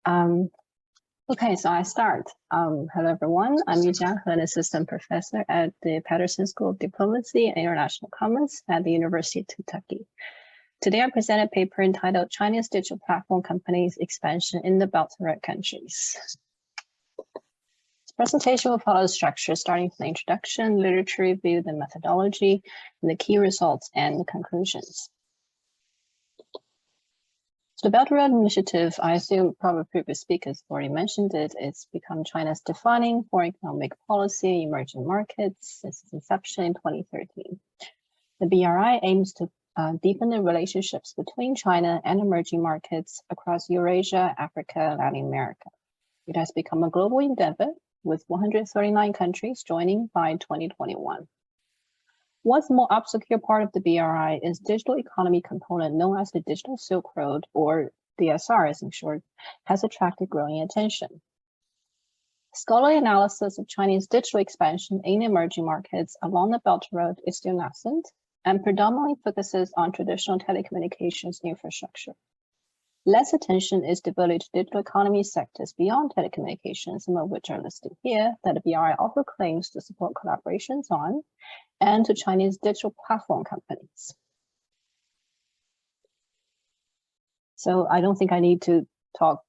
Okay, so I start. Hello, everyone. I'm Yu Jiang, an assistant professor at the Patterson School of Diplomacy and International Commerce at the University of Kentucky. Today, I present a paper entitled Chinese Digital Platform Companies Expansion in the Belt and Road Countries. This presentation will follow the structure, starting from the introduction, literature review, the methodology, and the key results and the conclusions. So the Belt and Road Initiative, I assume probably previous speakers already mentioned it. It's become China's defining foreign economic policy in emerging markets since its inception in 2013. The BRI aims to deepen the relationships between China and emerging markets across Eurasia, Africa, and Latin America. It has become a global endeavor with 139 countries joining by 2021. One more obscure part of the BRI is digital economy component known as the Digital Silk Road, or DSR as in short, has attracted growing attention. Scholarly analysis of Chinese digital expansion in emerging markets along the Belt Road is still nascent and predominantly focuses on traditional telecommunications infrastructure. Less attention is devoted to digital economy sectors beyond telecommunications, some of which are listed here, that the BRI also claims to support collaborations on, and to Chinese digital platform companies. So I don't think I need to talk,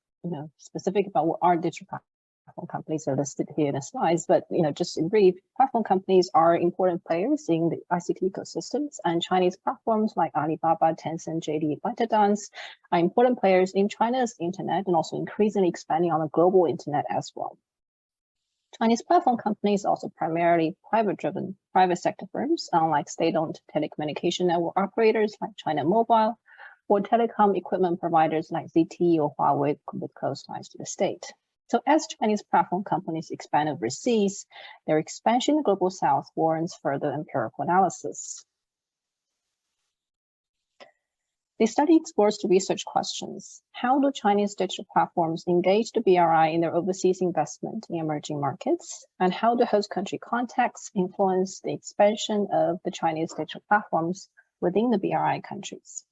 specific about what are digital platform companies are listed here in the slides, but just in brief, platform companies are important players in the ICT ecosystems, and Chinese platforms like Alibaba, Tencent, JD, ByteDance are important players in China's internet and also increasingly expanding on the global internet as well. Chinese platform companies are also primarily private-driven private sector firms, unlike state-owned telecommunication network operators like China Mobile or telecom equipment providers like ZTE or Huawei with close ties to the state. So as Chinese platform companies expand overseas, their expansion in the global south warrants further empirical analysis. The study explores the research questions. How do Chinese digital platforms engage the BRI in their overseas investment in emerging markets? And how do host country contexts influence the expansion of the Chinese digital platforms within the BRI countries?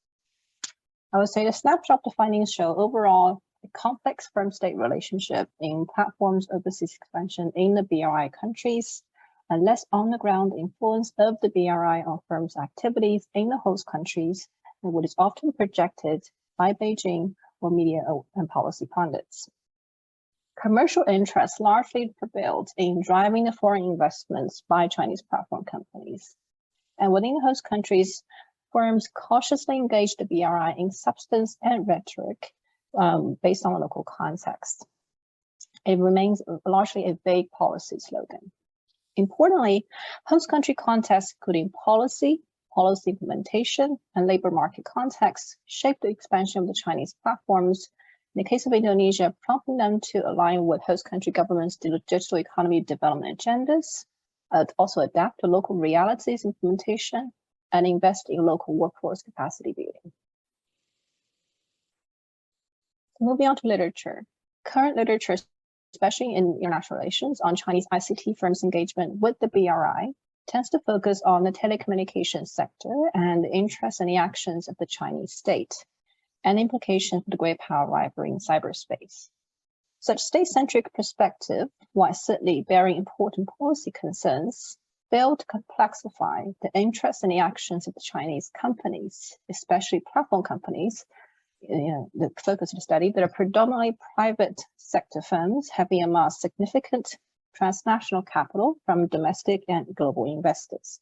I would say the snapshot of the findings show overall a complex firm-state relationship in platforms overseas expansion in the BRI countries, and less on-the-ground influence of the BRI on firms' activities in the host countries, and what is often projected by Beijing or media and policy pundits. Commercial interests largely prevailed in driving the foreign investments by Chinese platform companies. And within the host countries, firms cautiously engaged the BRI in substance and rhetoric based on the local context. It remains largely a vague policy slogan. Importantly, host country contexts, including policy implementation, and labor market contexts, shape the expansion of the Chinese platforms. In the case of Indonesia, prompting them to align with host country governments' digital economy development agendas, also adapt to local realities implementation, and invest in local workforce capacity building. Moving on to literature. Current literature, especially in international relations, on Chinese ICT firms' engagement with the BRI, tends to focus on the telecommunications sector and the interests and the actions of the Chinese state, and implications for the great power rivalry in cyberspace. Such state-centric perspective, while certainly bearing important policy concerns, fail to complexify the interests and the actions of the Chinese companies, especially platform companies, the focus of the study, that are predominantly private sector firms having amassed significant transnational capital from domestic and global investors.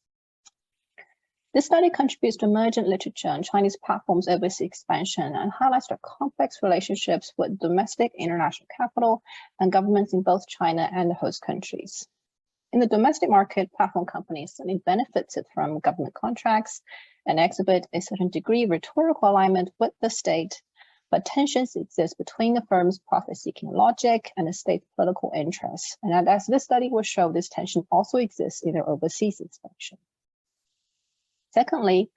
This study contributes to emergent literature on Chinese platforms' overseas expansion and highlights their complex relationships with domestic international capital and governments in both China and the host countries. In the domestic market, platform companies certainly benefited from government contracts and exhibit a certain degree of rhetorical alignment with the state, but tensions exist between the firm's profit-seeking logic and the state's political interests. And as this study will show, this tension also exists in their overseas expansion. Secondly,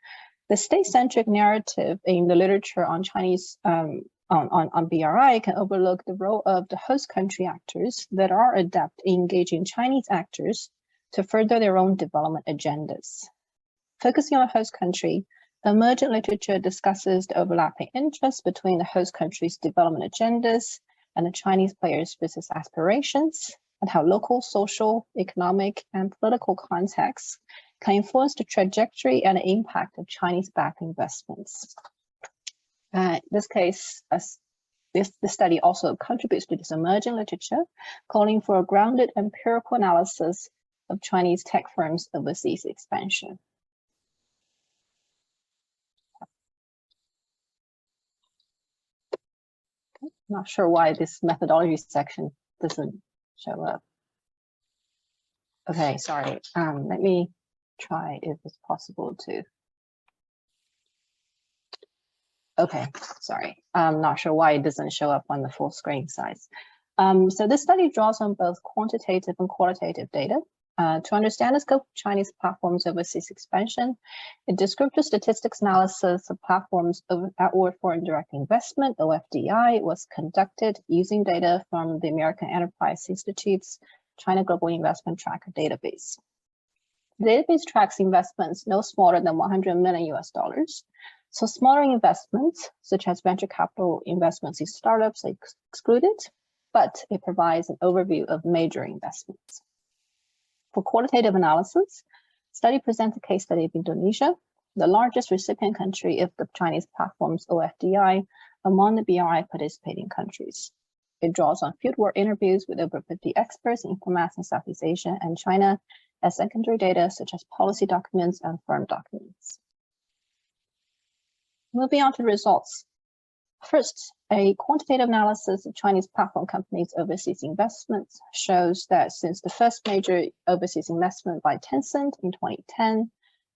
the state-centric narrative in the literature on Chinese on BRI can overlook the role of the host country actors that are adept in engaging Chinese actors to further their own development agendas. Focusing on the host country, emergent literature discusses the overlapping interests between the host country's development agendas and the Chinese players' business aspirations, and how local social, economic, and political contexts can influence the trajectory and the impact of Chinese-backed investments. In this case, the study also contributes to this emerging literature, calling for a grounded empirical analysis of Chinese tech firms' overseas expansion. Okay. Not sure why this methodology section doesn't show up. Okay, sorry. Let me try if it's possible to. Okay, sorry. I'm not sure why it doesn't show up on the full screen size. So this study draws on both quantitative and qualitative data to understand the scope of Chinese platforms' overseas expansion. A descriptive statistics analysis of platforms outward foreign direct investment, OFDI, was conducted using data from the American Enterprise Institute's China Global Investment Tracker database. The database tracks investments no smaller than $100 million US. So smaller investments, such as venture capital investments in startups, are excluded, but it provides an overview of major investments. For qualitative analysis, the study presents a case study of Indonesia, the largest recipient country of the Chinese platform's OFDI among the BRI participating countries. It draws on fieldwork interviews with over 50 experts in informatics in Southeast Asia and China as secondary data such as policy documents and firm documents. Moving on to the results. First, a quantitative analysis of Chinese platform companies' overseas investments shows that since the first major overseas investment by Tencent in 2010,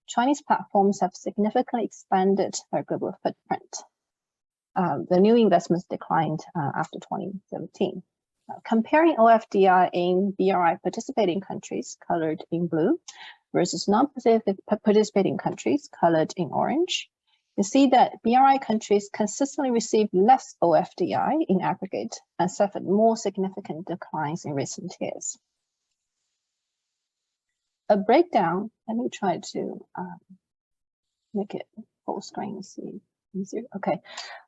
Chinese platforms have significantly expanded their global footprint. The new investments declined after 2017. Comparing OFDI in BRI participating countries, colored in blue, versus non-participating countries, colored in orange, you see that BRI countries consistently receive less OFDI in aggregate and suffered more significant declines in recent years. A breakdown, let me try to make it full screen, see easier. Okay,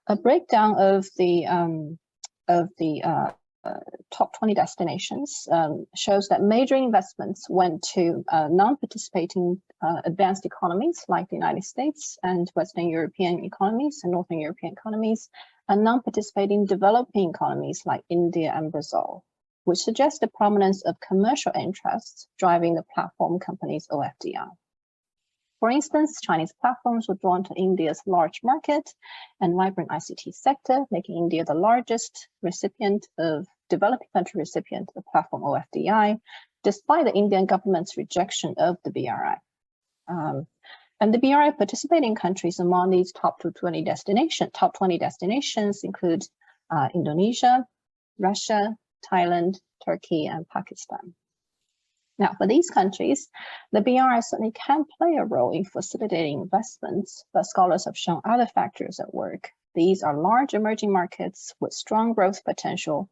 a breakdown of the top 20 destinations shows that major investments went to non-participating advanced economies like the United States and Western European economies and Northern European economies, and non-participating developing economies like India and Brazil, which suggests the prominence of commercial interests driving the platform companies' OFDI. For instance, Chinese platforms were drawn to India's large market and vibrant ICT sector, making India the largest recipient of developing country recipient of platform OFDI, despite the Indian government's rejection of the BRI. And the BRI participating countries among these top 20 destinations include Indonesia, Russia, Thailand, Turkey, and Pakistan. Now, for these countries, the BRI certainly can play a role in facilitating investments, but scholars have shown other factors at work. These are large emerging markets with strong growth potential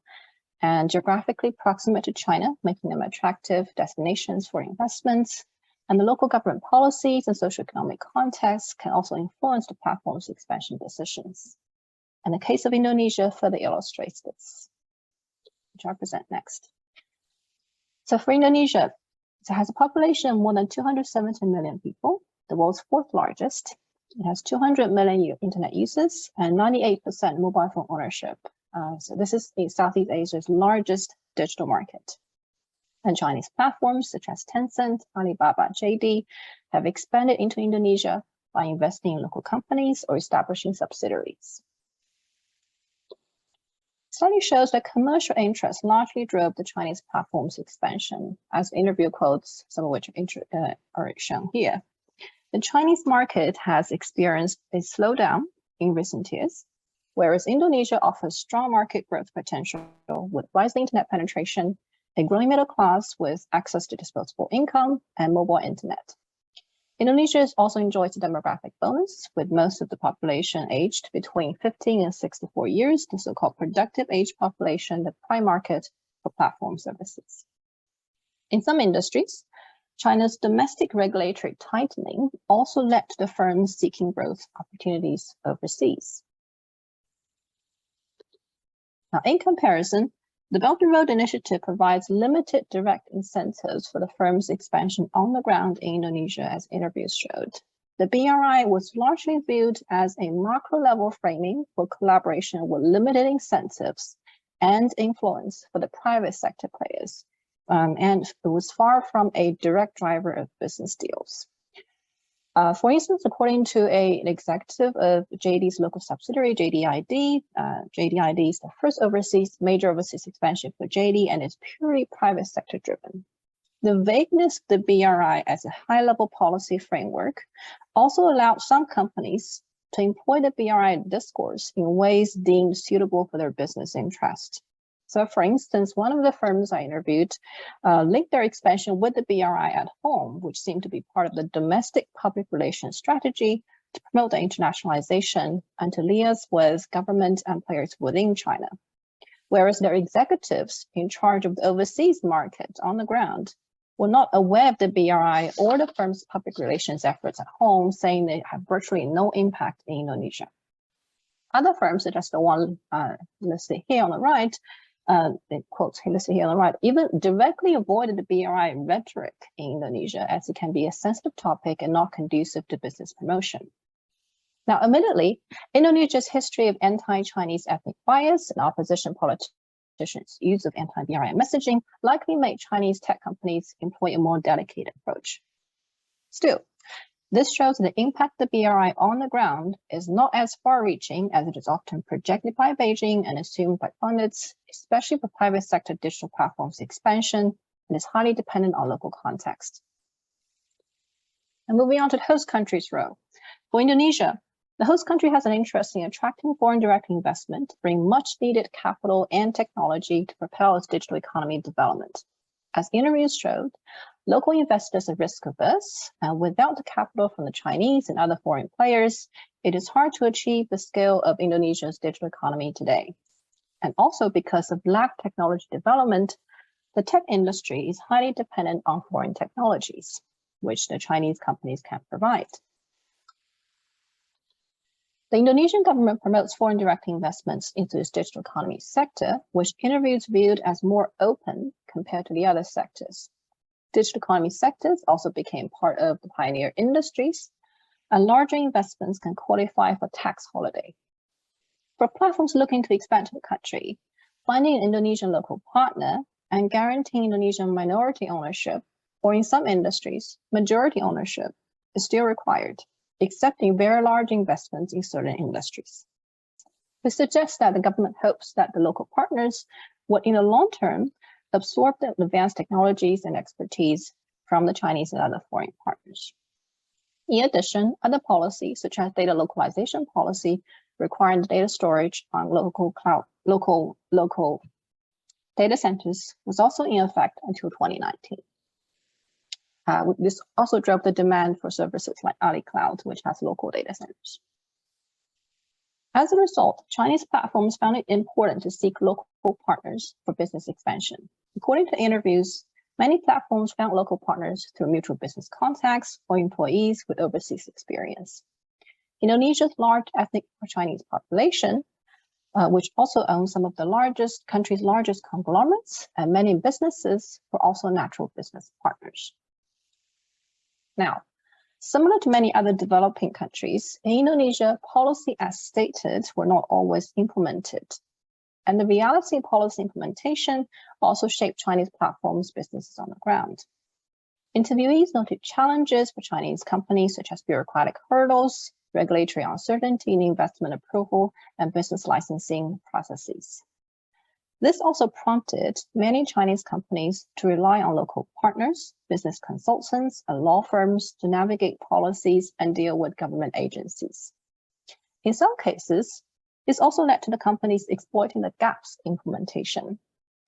and geographically proximate to China, making them attractive destinations for investments. And the local government policies and socioeconomic contexts can also influence the platform's expansion decisions. And the case of Indonesia further illustrates this, which I'll present next. So for Indonesia, it has a population of more than 270 million people, the world's fourth largest. It has 200 million internet users and 98% mobile phone ownership. So this is Southeast Asia's largest digital market. And Chinese platforms such as Tencent, Alibaba, JD have expanded into Indonesia by investing in local companies or establishing subsidiaries. Study shows that commercial interests largely drove the Chinese platform's expansion, as interview quotes, some of which are shown here. The Chinese market has experienced a slowdown in recent years, whereas Indonesia offers strong market growth potential with rising internet penetration, a growing middle class with access to disposable income, and mobile internet. Indonesia also enjoys a demographic bonus, with most of the population aged between 15 and 64 years, the so-called productive age population, the prime market for platform services. In some industries, China's domestic regulatory tightening also led to the firms seeking growth opportunities overseas. Now, in comparison, the Belt and Road Initiative provides limited direct incentives for the firm's expansion on the ground in Indonesia, as interviews showed. The BRI was largely viewed as a macro-level framing for collaboration with limited incentives and influence for the private sector players, and it was far from a direct driver of business deals. For instance, according to an executive of JD's local subsidiary, JDID, JDID is the first major overseas expansion for JD and is purely private sector driven. The vagueness of the BRI as a high-level policy framework also allowed some companies to employ the BRI discourse in ways deemed suitable for their business interest. So, for instance, one of the firms I interviewed linked their expansion with the BRI at home, which seemed to be part of the domestic public relations strategy to promote the internationalization and to liaise with government and players within China. Whereas their executives in charge of the overseas market on the ground were not aware of the BRI or the firm's public relations efforts at home, saying they have virtually no impact in Indonesia. Other firms, such as the one listed here on the right, in quotes listed here on the right, even directly avoided the BRI rhetoric in Indonesia, as it can be a sensitive topic and not conducive to business promotion. Now, admittedly, Indonesia's history of anti-Chinese ethnic bias and opposition politicians' use of anti-BRI messaging likely made Chinese tech companies employ a more delicate approach. Still, this shows the impact of the BRI on the ground is not as far-reaching as it is often projected by Beijing and assumed by pundits, especially for private sector digital platforms expansion, and is highly dependent on local context. And moving on to the host country's role. For Indonesia, the host country has an interest in attracting foreign direct investment to bring much-needed capital and technology to propel its digital economy development. As interviews showed, local investors are risk-averse, and without the capital from the Chinese and other foreign players, it is hard to achieve the scale of Indonesia's digital economy today. And also because of lack of technology development, the tech industry is highly dependent on foreign technologies, which the Chinese companies can provide. The Indonesian government promotes foreign direct investments into its digital economy sector, which interviews viewed as more open compared to the other sectors. Digital economy sectors also became part of the pioneer industries, and larger investments can qualify for tax holiday. For platforms looking to expand to the country, finding an Indonesian local partner and guaranteeing Indonesian minority ownership, or in some industries, majority ownership, is still required, except in very large investments in certain industries. This suggests that the government hopes that the local partners would, in the long term, absorb the advanced technologies and expertise from the Chinese and other foreign partners. In addition, other policies, such as data localization policy, requiring data storage on local data centers, was also in effect until 2019. This also drove the demand for services like AliCloud, which has local data centers. As a result, Chinese platforms found it important to seek local partners for business expansion. According to interviews, many platforms found local partners through mutual business contacts or employees with overseas experience. Indonesia's large ethnic Chinese population, which also owns some of the country's largest conglomerates, and many businesses were also natural business partners. Now, similar to many other developing countries, in Indonesia, policy as stated were not always implemented. And the reality of policy implementation also shaped Chinese platforms' businesses on the ground. Interviewees noted challenges for Chinese companies, such as bureaucratic hurdles, regulatory uncertainty in investment approval, and business licensing processes. This also prompted many Chinese companies to rely on local partners, business consultants, and law firms to navigate policies and deal with government agencies. In some cases, this also led to the companies exploiting the gaps in implementation,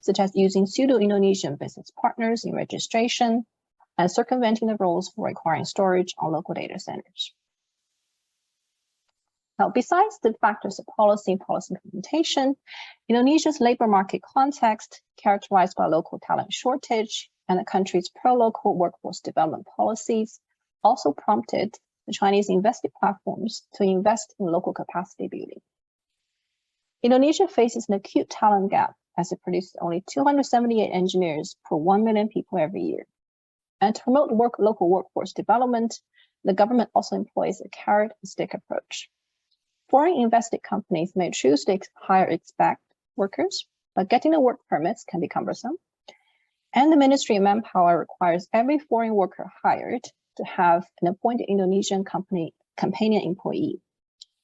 such as using pseudo-Indonesian business partners in registration and circumventing the rules for requiring storage on local data centers. Now, besides the factors of policy and policy implementation, Indonesia's labor market context, characterized by local talent shortage and the country's pro-local workforce development policies, also prompted the Chinese invested platforms to invest in local capacity building. Indonesia faces an acute talent gap as it produces only 278 engineers per 1 million people every year. And to promote local workforce development, the government also employs a carrot and stick approach. Foreign invested companies may choose to hire expat workers, but getting the work permits can be cumbersome. And the Ministry of Manpower requires every foreign worker hired to have an appointed Indonesian companion employee.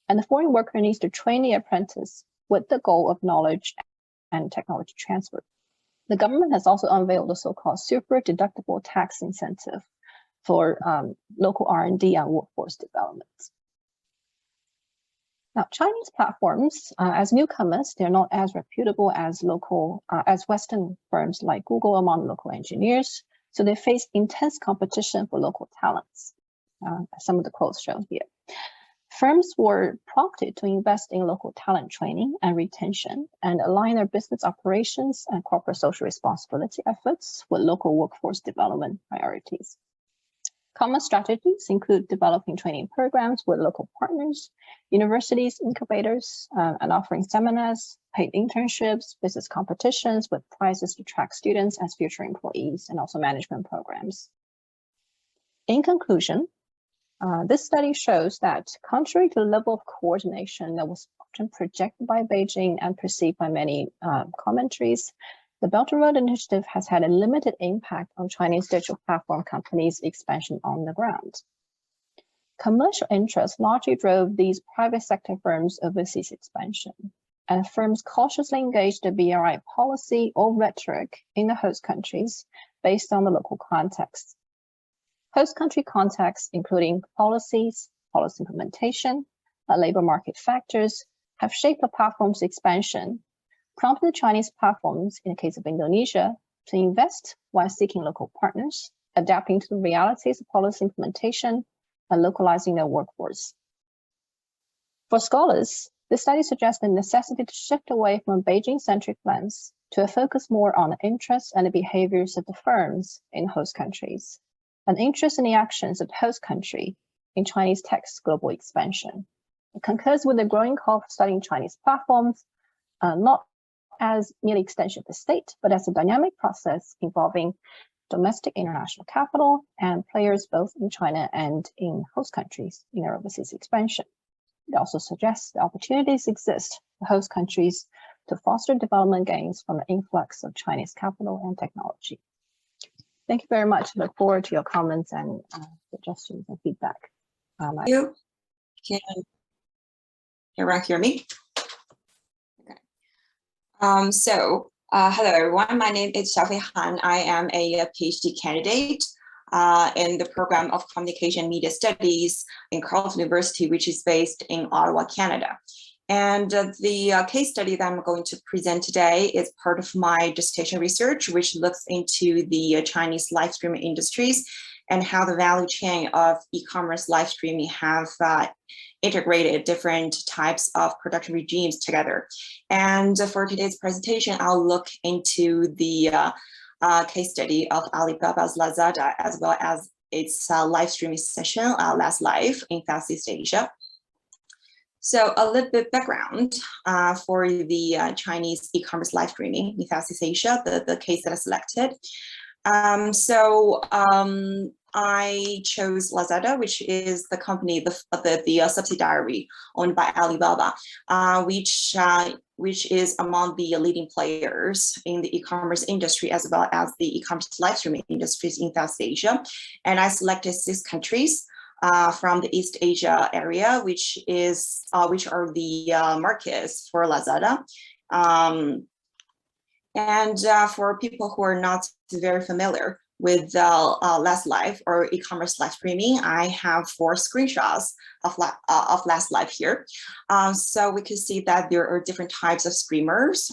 And the foreign worker needs to train the apprentice with the goal of knowledge and technology transfer. The government has also unveiled the so-called super deductible tax incentive for local R&D and workforce development. Now, Chinese platforms, as newcomers, they're not as reputable as Western firms like Google among local engineers, so they face intense competition for local talents. Some of the quotes shown here. Firms were prompted to invest in local talent training and retention and align their business operations and corporate social responsibility efforts with local workforce development priorities. Common strategies include developing training programs with local partners, universities, incubators, and offering seminars, paid internships, business competitions with prizes to track students as future employees, and also management programs. In conclusion, this study shows that contrary to the level of coordination that was often projected by Beijing and perceived by many commentaries, the Belt and Road Initiative has had a limited impact on Chinese digital platform companies' expansion on the ground. Commercial interests largely drove these private sector firms' overseas expansion, and firms cautiously engaged the BRI policy or rhetoric in the host countries based on the local context. Host country contexts, including policies, policy implementation, labor market factors, have shaped the platform's expansion, prompted Chinese platforms, in the case of Indonesia, to invest while seeking local partners, adapting to the realities of policy implementation, and localizing their workforce. For scholars, this study suggests the necessity to shift away from a Beijing-centric lens to a focus more on the interests and the behaviors of the firms in host countries, an interest in the actions of the host country in Chinese tech's global expansion. It concurs with the growing call for studying Chinese platforms, not as merely extension of the state, but as a dynamic process involving domestic international capital and players both in China and in host countries in their overseas expansion. It also suggests the opportunities exist for host countries to foster development gains from the influx of Chinese capital and technology. Thank you very much. I look forward to your comments and suggestions and feedback. Thank you. Can everyone hear me? Hello everyone, my name is Xiaofei Han. I am a PhD candidate in the program of Communication Media Studies in Carleton University, which is based in Ottawa, Canada. And the case study that I'm going to present today is part of my dissertation research, which looks into the Chinese live streaming industries and how the value chain of e-commerce live streaming have integrated different types of production regimes together. And for today's presentation, I'll look into the case study of Alibaba's Lazada, as well as its live streaming session, Last Live in Southeast Asia. So a little bit background for the Chinese e-commerce live streaming in Southeast Asia, the case that I selected. I chose Lazada, which is the company, the subsidiary owned by Alibaba, which is among the leading players in the e-commerce industry, as well as the e-commerce live streaming industries in South Asia. And I selected 6 countries from the East Asia area, which are the markets for Lazada. For people who are not very familiar with Last Live or e-commerce live streaming, I have 4 screenshots of Last Live here. So we can see that there are different types of streamers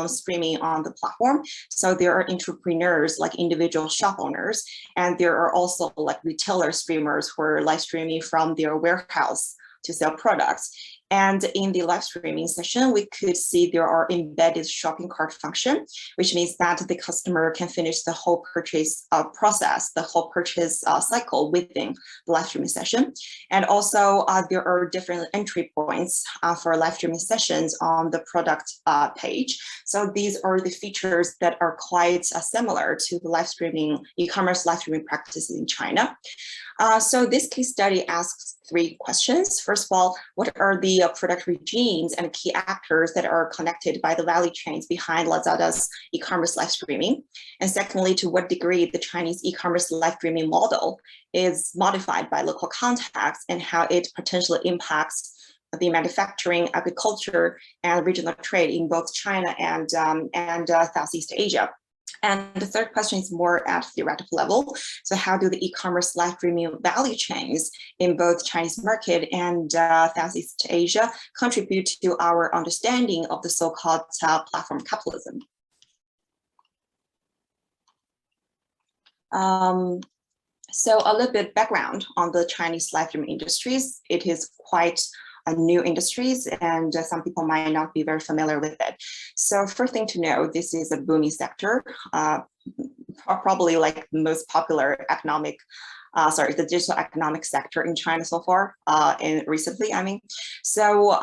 streaming on the platform. So there are entrepreneurs, like individual shop owners, and there are also like retailer streamers who are live streaming from their warehouse to sell products. And in the live streaming session, we could see there are embedded shopping cart function, which means that the customer can finish the whole purchase process, the whole purchase cycle within the live streaming session. And also there are different entry points for live streaming sessions on the product page. So these are the features that are quite similar to the live streaming, e-commerce live streaming practices in China. So this case study asks 3 questions. First of all, what are the product regimes and key actors that are connected by the value chains behind Lazada's e-commerce live streaming? And secondly, to what degree the Chinese e-commerce live streaming model is modified by local context and how it potentially impacts the manufacturing, agriculture, and regional trade in both China and Southeast Asia. And the third question is more at theoretical level. So how do the e-commerce live streaming value chains in both Chinese market and Southeast Asia contribute to our understanding of the so-called platform capitalism? So a little bit background on the Chinese live streaming industries. It is quite a new industries, and some people might not be very familiar with it. So first thing to know, this is a booming sector, probably like the most popular economic, the digital economic sector in China so far, and recently, I mean. So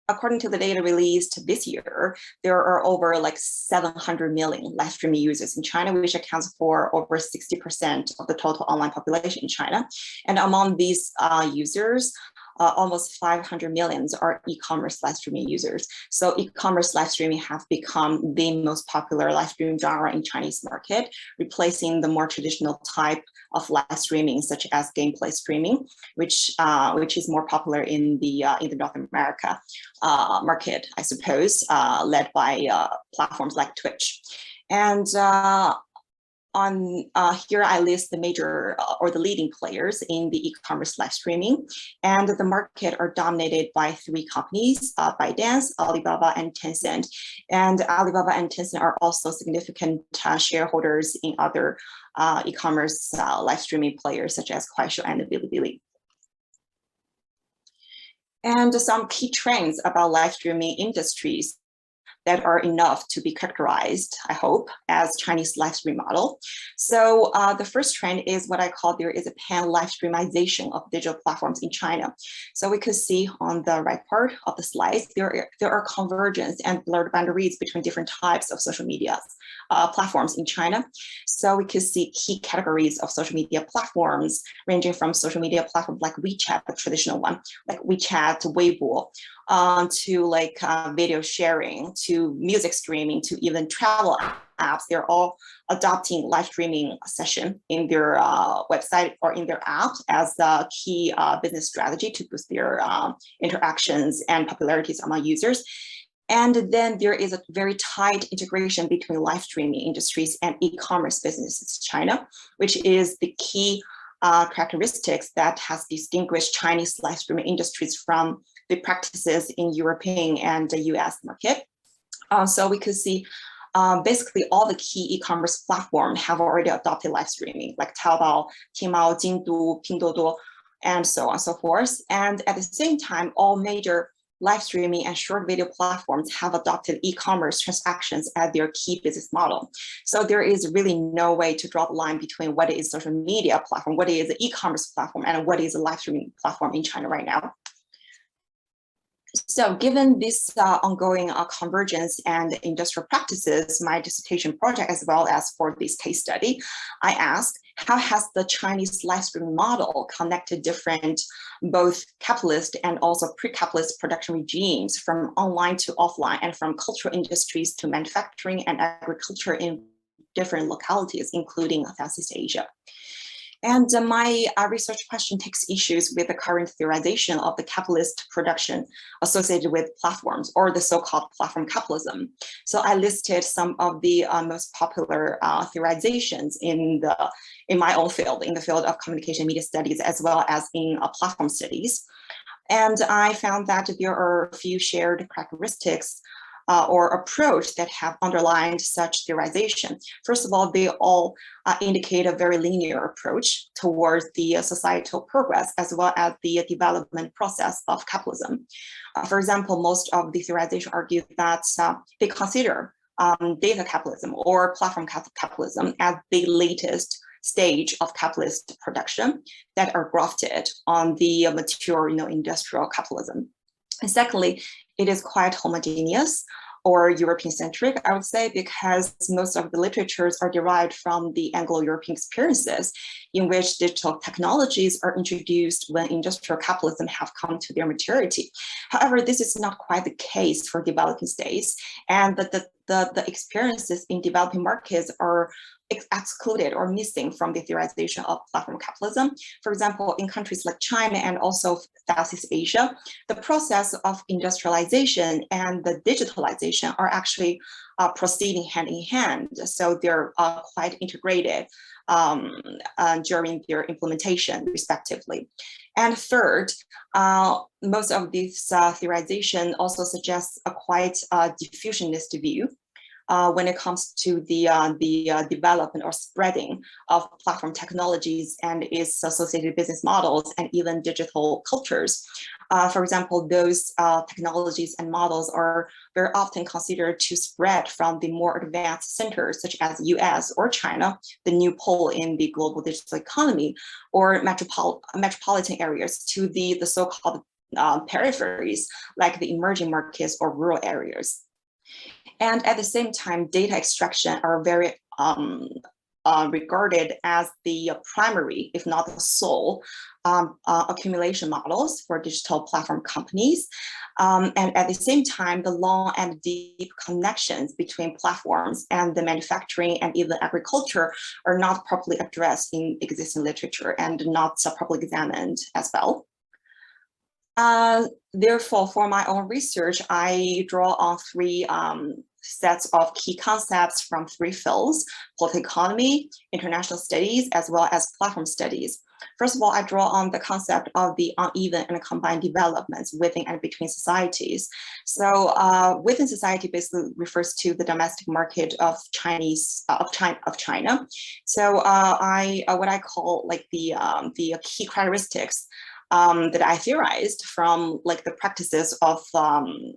according to the data released this year, there are over like 700 million live streaming users in China, which accounts for over 60% of the total online population in China. And among these users, almost 500 million are e-commerce live streaming users. So e-commerce live streaming have become the most popular live streaming genre in Chinese market, replacing the more traditional type of live streaming, such as gameplay streaming, which is more popular in the North America market, I suppose, led by platforms like Twitch. And on here, I list the major or the leading players in the e-commerce live streaming, and the market are dominated by 3 companies, ByteDance, Alibaba, and Tencent. And Alibaba and Tencent are also significant shareholders in other e-commerce live streaming players such as Kuaishou and Bilibili. And some key trends about live streaming industries that are enough to be characterized, I hope, as Chinese live stream model. So the first trend is what I call there is a pan-live streamization of digital platforms in China. So we could see on the right part of the slides, there are convergence and blurred boundaries between different types of social media platforms in China. So we could see key categories of social media platforms, ranging from social media platforms like WeChat, the traditional one, like WeChat, Weibo, to like video sharing, to music streaming, to even travel apps. They're all adopting live streaming session in their website or in their app as a key business strategy to boost their interactions and popularities among users. And then there is a very tight integration between live streaming industries and e-commerce businesses in China, which is the key characteristics that has distinguished Chinese live streaming industries from the practices in European and the US market. So we could see basically all the key e-commerce platforms have already adopted live streaming, like Taobao, Tmall, Jingdu, Pinduoduo, and so on and so forth. And at the same time, all major live streaming and short video platforms have adopted e-commerce transactions as their key business model. So there is really no way to draw the line between what is social media platform, what is an e-commerce platform, and what is a live streaming platform in China right now. So given this ongoing convergence and industrial practices, my dissertation project, as well as for this case study, I asked, how has the Chinese live streaming model connected different, both capitalist and also pre-capitalist production regimes from online to offline and from cultural industries to manufacturing and agriculture in different localities, including Southeast Asia? And my research question takes issues with the current theorization of the capitalist production associated with platforms, or the so-called platform capitalism. So I listed some of the most popular theorizations in my own field, in the field of communication media studies, as well as in platform studies. And I found that there are a few shared characteristics or approach that have underlined such theorization. First of all, they all indicate a very linear approach towards the societal progress as well as the development process of capitalism. For example, most of the theorization argue that they consider data capitalism or platform capitalism as the latest stage of capitalist production that are grafted on the mature, industrial capitalism. And secondly, it is quite homogeneous or European-centric, I would say, because most of the literatures are derived from the Anglo-European experiences in which digital technologies are introduced when industrial capitalism have come to their maturity. However, this is not quite the case for developing states, and the experiences in developing markets are excluded or missing from the theorization of platform capitalism. For example, in countries like China and also Southeast Asia, the process of industrialization and the digitalization are actually proceeding hand in hand. So they're quite integrated during their implementation, respectively. And third, most of this theorization also suggests a quite diffusionist view when it comes to the development or spreading of platform technologies and its associated business models and even digital cultures. For example, those technologies and models are very often considered to spread from the more advanced centers such as US or China, the new pole in the global digital economy, or metropolitan areas to the so-called peripheries like the emerging markets or rural areas. And at the same time, data extraction are very regarded as the primary, if not the sole, accumulation models for digital platform companies. And at the same time, the long and deep connections between platforms and the manufacturing and even agriculture are not properly addressed in existing literature and not properly examined as well. Therefore, for my own research, I draw on three sets of key concepts from three fields: political economy, international studies, as well as platform studies. First of all, I draw on the concept of the uneven and combined developments within and between societies. So within society basically refers to the domestic market of China. So what I call like the key characteristics that I theorized from like the practices of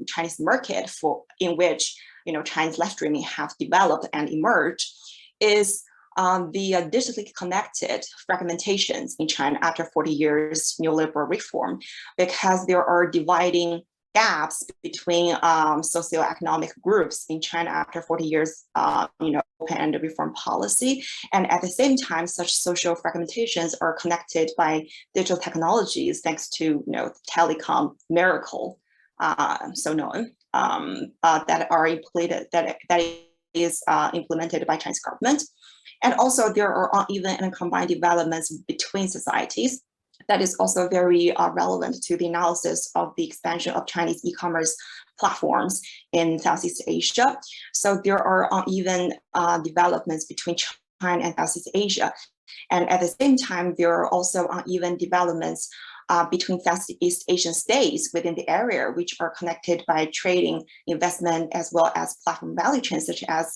Chinese market in which Chinese live streaming have developed and emerged is the digitally connected fragmentations in China after 40 years neoliberal reform, because there are dividing gaps between socioeconomic groups in China after 40 years, open and reform policy. And at the same time, such social fragmentations are connected by digital technologies, thanks to telecom miracle, so known, that are implemented, that is implemented by Chinese government. And also there are uneven and combined developments between societies. That is also very relevant to the analysis of the expansion of Chinese e-commerce platforms in Southeast Asia. So there are uneven developments between China and Southeast Asia. And at the same time, there are also uneven developments between Southeast Asian states within the area, which are connected by trading, investment, as well as platform value chains, such as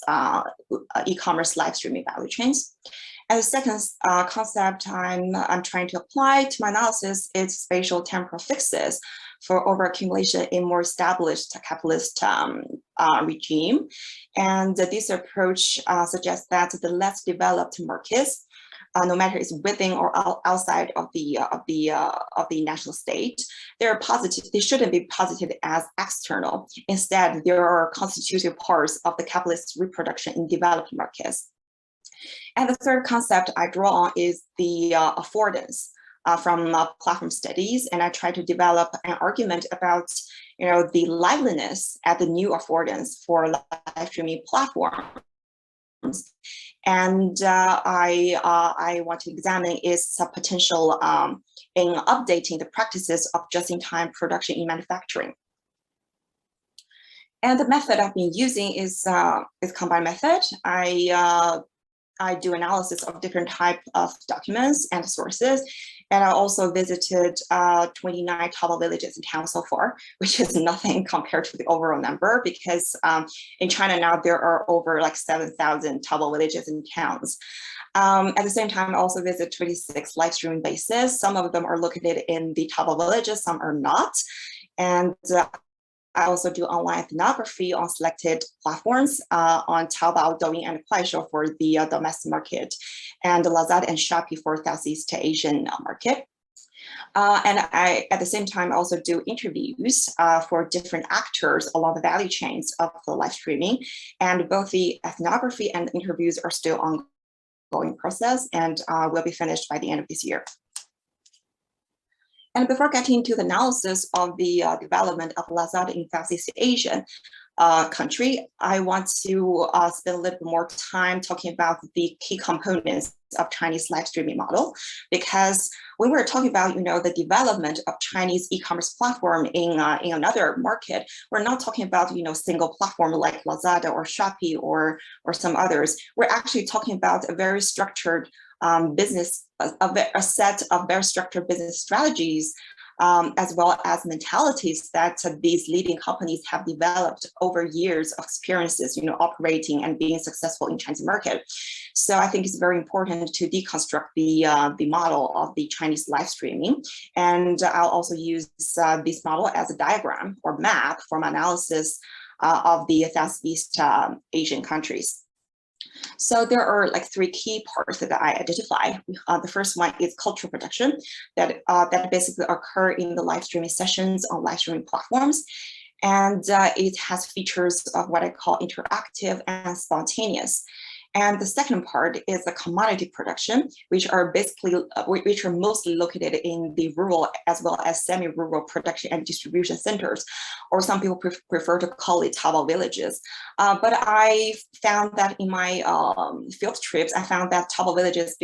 e-commerce live streaming value chains. And the second concept I'm trying to apply to my analysis is spatial temporal fixes for overaccumulation in more established capitalist regime. And this approach suggests that the less developed markets, no matter it's within or outside of the national state, they shouldn't be posited as external. Instead, there are constitutive parts of the capitalist reproduction in developed markets. And the third concept I draw on is the affordance from platform studies, and I try to develop an argument about the liveliness at the new affordance for live streaming platforms. And I want to examine its potential in updating the practices of just-in-time production in manufacturing. And the method I've been using is combined method. I I do analysis of different type of documents and sources. And I also visited 29 Taobao villages in town so far, which is nothing compared to the overall number, because in China now there are over like 7,000 Taobao villages and towns. At the same time, I also visit 26 live streaming bases. Some of them are located in the Taobao villages, some are not. And I also do online ethnography on selected platforms on Taobao, Douyin, and Kuaishou for the domestic market, and Lazada and Shopee for Southeast Asian market. And I, at the same time, also do interviews for different actors along the value chains of the live streaming. And both the ethnography and interviews are still ongoing process and will be finished by the end of this year. And before getting into the analysis of the development of Lazada in Southeast Asian country, I want to spend a little bit more time talking about the key components of Chinese live streaming model, because when we're talking about, the development of Chinese e-commerce platform in another market, we're not talking about, single platform like Lazada or Shopee or some others. We're actually talking about a very structured business, a set of very structured business strategies, as well as mentalities that these leading companies have developed over years of experiences, operating and being successful in Chinese market. So I think it's very important to deconstruct the model of the Chinese live streaming. And I'll also use this model as a diagram or map for my analysis of the Southeast Asian countries. So there are like three key parts that I identify. The first one is cultural production that basically occur in the live streaming sessions on live streaming platforms. And it has features of what I call interactive and spontaneous. And the second part is the commodity production, which are mostly located in the rural as well as semi-rural production and distribution centers, or some people prefer to call it Taobao villages. But I found that in my field trips, I found that Taobao villages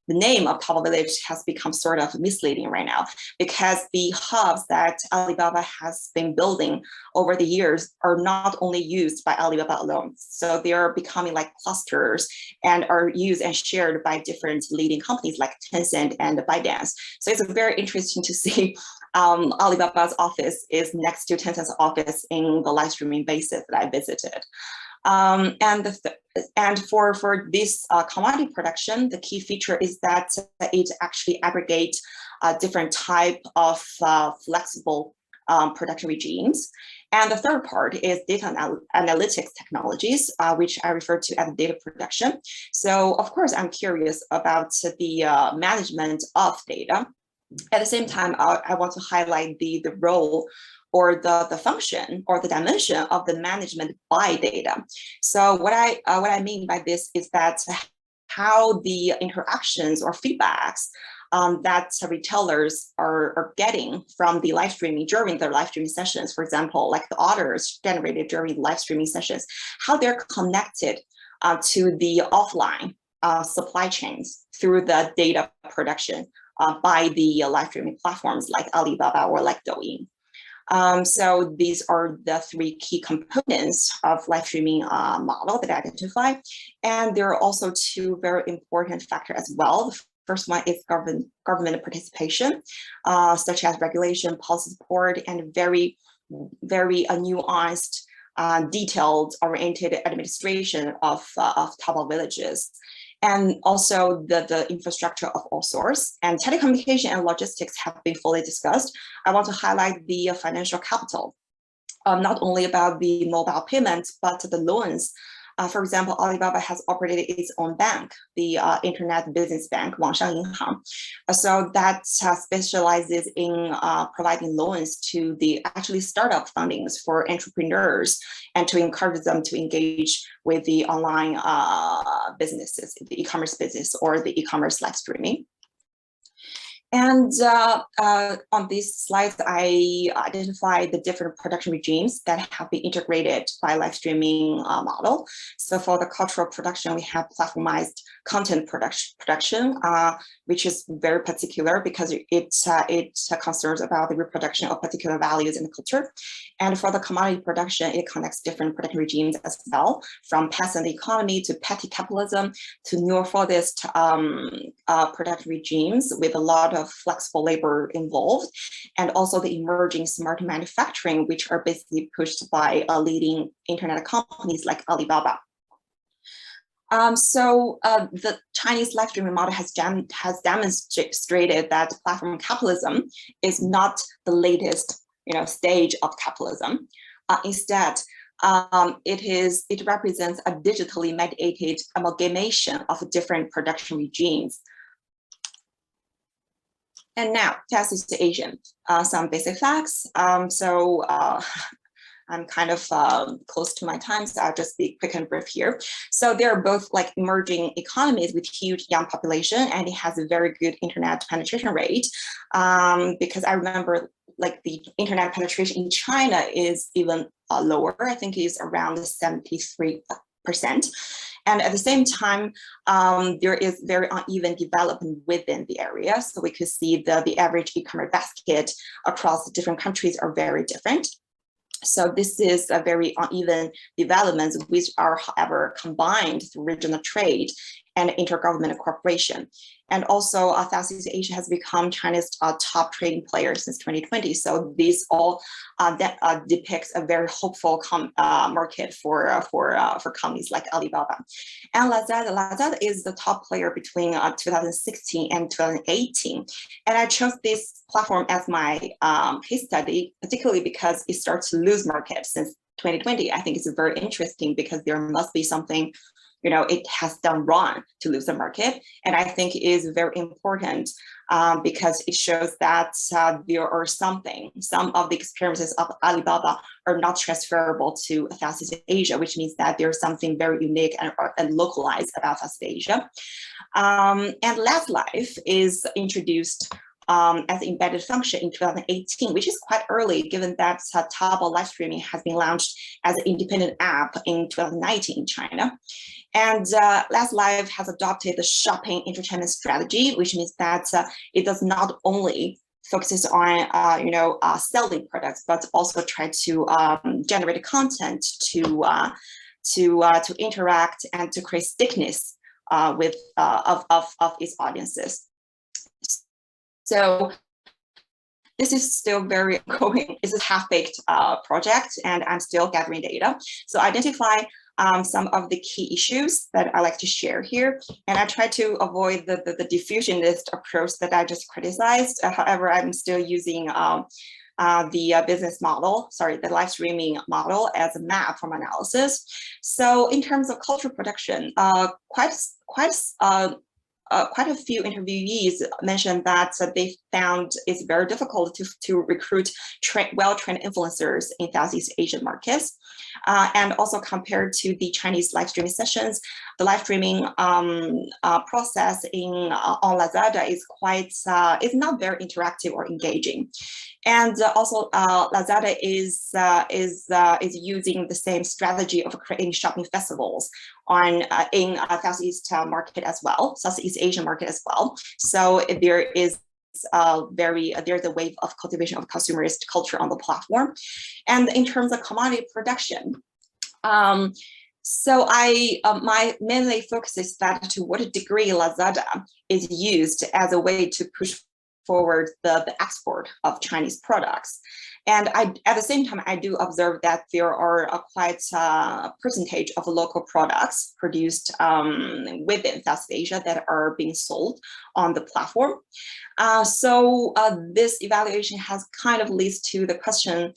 the name of Taobao village has become sort of misleading right now, because the hubs that Alibaba has been building over the years are not only used by Alibaba alone. So they are becoming like clusters and are used and shared by different leading companies like Tencent and ByteDance. So it's very interesting to see Alibaba's office is next to Tencent's office in the live streaming bases that I visited. And for this commodity production, the key feature is that it actually aggregates different type of flexible production regimes. And the third part is data analytics technologies, which I refer to as data production. So of course, I'm curious about the management of data. At the same time, I want to highlight the role or the function or the dimension of the management by data. So what I mean by this is that how the interactions or feedbacks that retailers are getting from the live streaming during their live streaming sessions, for example, like the orders generated during live streaming sessions, how they're connected to the offline supply chains through the data production by the live streaming platforms like Alibaba or like Douyin. So these are the three key components of live streaming model that I identify. And there are also two very important factors as well. The first one is government participation, such as regulation, policy support, and very nuanced, detailed oriented administration of Taobao villages. And also the infrastructure of all sorts. And telecommunication and logistics have been fully discussed. I want to highlight the financial capital, not only about the mobile payments, but the loans. For example, Alibaba has operated its own bank, the Internet Business Bank, Wangshang Yinhang. So that specializes in providing loans to the actually startup fundings for entrepreneurs and to encourage them to engage with the online businesses, the e-commerce business or the e-commerce live streaming. And on these slides, I identify the different production regimes that have been integrated by live streaming model. So for the cultural production, we have platformized content production, which is very particular because it concerns about the reproduction of particular values in the culture. And for the commodity production, it connects different production regimes as well, from peasant economy to petty capitalism to neo-Fordist production regimes with a lot of flexible labor involved, and also the emerging smart manufacturing, which are basically pushed by leading internet companies like Alibaba. The Chinese live streaming model has demonstrated that platform capitalism is not the latest stage of capitalism. Instead, it represents a digitally mediated amalgamation of different production regimes. And now, Southeast Asian, some basic facts. I'm kind of close to my time, so I'll just be quick and brief here. So they're both like emerging economies with huge young population, and it has a very good internet penetration rate. Because I remember like the internet penetration in China is even lower. I think it's around 73%. And at the same time, there is very uneven development within the area. So we could see the average e-commerce basket across the different countries are very different. So this is a very uneven developments, which are, however, combined through regional trade and intergovernmental cooperation. And also, Southeast Asia has become China's top trading player since 2020. So these all depicts a very hopeful market for companies like Alibaba. And Lazada is the top player between 2016 and 2018. And I chose this platform as my case study, particularly because it starts to lose market since 2020. I think it's very interesting because there must be something it has done wrong to lose the market. And I think it is very important because it shows that there are some of the experiences of Alibaba are not transferable to Southeast Asia, which means that there's something very unique and localized about Southeast Asia. And Last Life is introduced as an embedded function in 2018, which is quite early given that Taobao live streaming has been launched as an independent app in 2019 in China. And Last Live has adopted the shopping entertainment strategy, which means that it does not only focuses on selling products, but also try to generate content to interact and to create stickiness with of its audiences. So this is still very ongoing. It's a half-baked project, and I'm still gathering data. So identify some of the key issues that I like to share here. And I try to avoid the diffusionist approach that I just criticized. However, I'm still using the business model, the live streaming model as a map for my analysis. So in terms of cultural production, quite a few interviewees mentioned that they found it's very difficult to recruit well-trained influencers in Southeast Asian markets. And also compared to the Chinese live streaming sessions, the live streaming process on Lazada is is not very interactive or engaging. And also Lazada is using the same strategy of creating shopping festivals in Southeast market as well, Southeast Asian market as well. So there is there's a wave of cultivation of consumerist culture on the platform. And in terms of commodity production, so my mainly focus is that to what degree Lazada is used as a way to push forward the export of Chinese products. And at the same time, I do observe that there are quite a percentage of local products produced within South Asia that are being sold on the platform. So this evaluation has kind of leads to the question